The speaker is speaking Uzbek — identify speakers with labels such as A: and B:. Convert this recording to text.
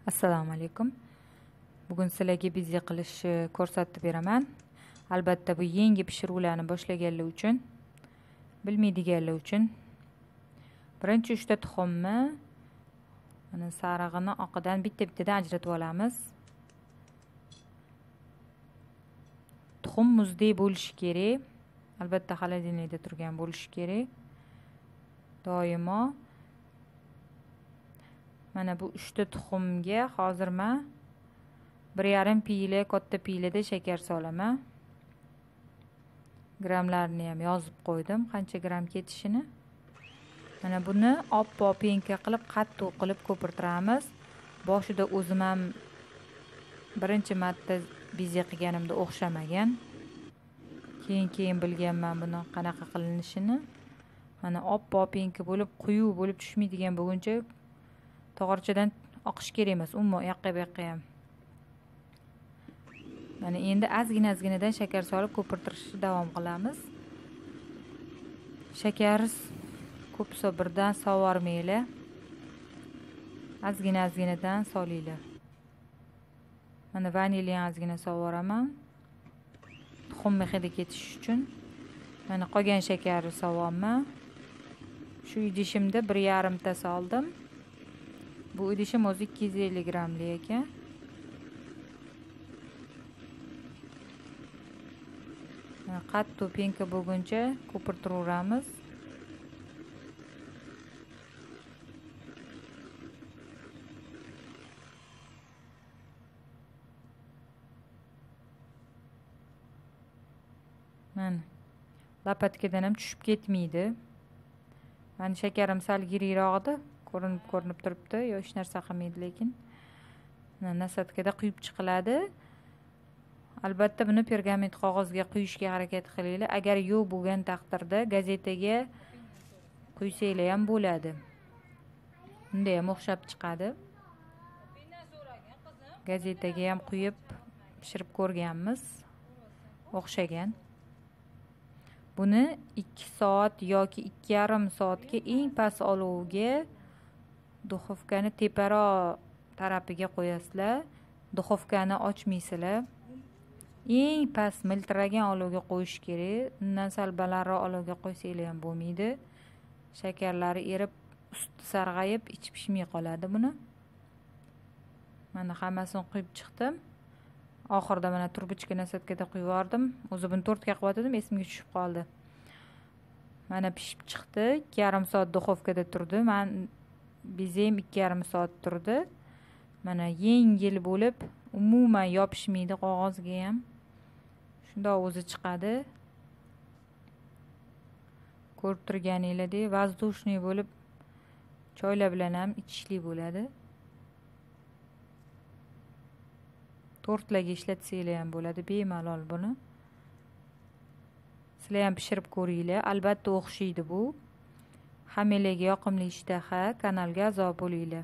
A: Assalomu alaykum. Bugun sizlarga biza qilishni ko'rsatib beraman. Albatta bu yangi pishiruvlarni boshlaganlar uchun, bilmaydiganlar uchun. Birinchi 3 ta tuxumni mana sarig'ini oqidan bitta-bittadan ajratib olamiz. Tuxum muzdek bo'lishi kerak. Albatta xolodilnikda turgan bo'lishi kerak. Doimo mana bu 3 ta tuxumga hozir men 1,5 piyla katta piylada shakar solaman. Gramlarini ham yozib qo'ydim, qancha gram ketishini. Mana buni oppoq penka qilib, qattiq qilib ko'pirtiramiz. Boshida o'zim ham birinchi marta biza qilganimda o'xshamagan. Keyin bilganman buni qanaqa qilinishini. Mana oppoq penka bo'lib, quyuq bo'lib tushmaydigan bo'lguncha tog'orchadan oqish kerak emas, umuman u yoqqa bu yoqqa ham. Mana endi ozgina-ozginadan shakar solib ko'pirtirishni davom qilamiz. Shakar ko'psa birdan sovormanglar. Ozgina-ozginadan solinglar. Mana vanilya ozgina sovoraman. Tuxum hidi ketish uchun. Mana qolgan shakarni sovaman. Shu idishimda 1,5 ta soldim. Bu idishim o'zi 250 gramli ekan. Qattiq penka bo'lguncha ko'pirtiramiz. Mana lapatkadan ham tushib ketmaydi. Mana shakarim sal yirikroq edi. Ko'rinib turibdi, yo hech narsa qilmaydi lekin. Nasatkada quyib chiqiladi. Albatta buni pergament qog'ozga quyishga harakat qilinglar. Agar yo'q bo'lgan taqdirda gazetaga quysanglar ham bo'ladi. Unda ham o'xshab chiqadi. Gazetaga ham quyib pishirib ko'rganmiz. O'xshagan. Buni 2 soat yoki 2,5 soatga eng past olovga duxovkani teparoq tarafiga qo'yasizlar. Duxovkani ochmaysizlar. Eng past miltiragan olovga qo'yish kerak. Undan sal balandroq olovga qo'ysanglar ham bo'lmaydi. Shakarlari erib, usti sarg'ayib, ichi pishmay qoladi buni. Mana hammasini quyib chiqdim. Oxirida mana turbichka nasatkada quyib yubordim. O'zi buni 4 ga qilib esimga tushib qoldi. Mana pishib chiqdi. 2,5 soat duxovkada turdi. Men bizem 2,5 soat turdi. Mana yengil bo'lib, umuman yopishmaydi qog'ozga ham. Shundoq o'zi chiqadi. Ko'rib turganingizdek, vazdushniy bo'lib, choylar bilan ham ichishlik bo'ladi. Tortlarga ishlatsanglar ham bo'ladi, bemalol buni. Sizlar ham pishirib ko'ringlar, albatta o'xshaydi bu. Hammalarga yoqimli ishtaha, kanalga a'zo bo'linglar.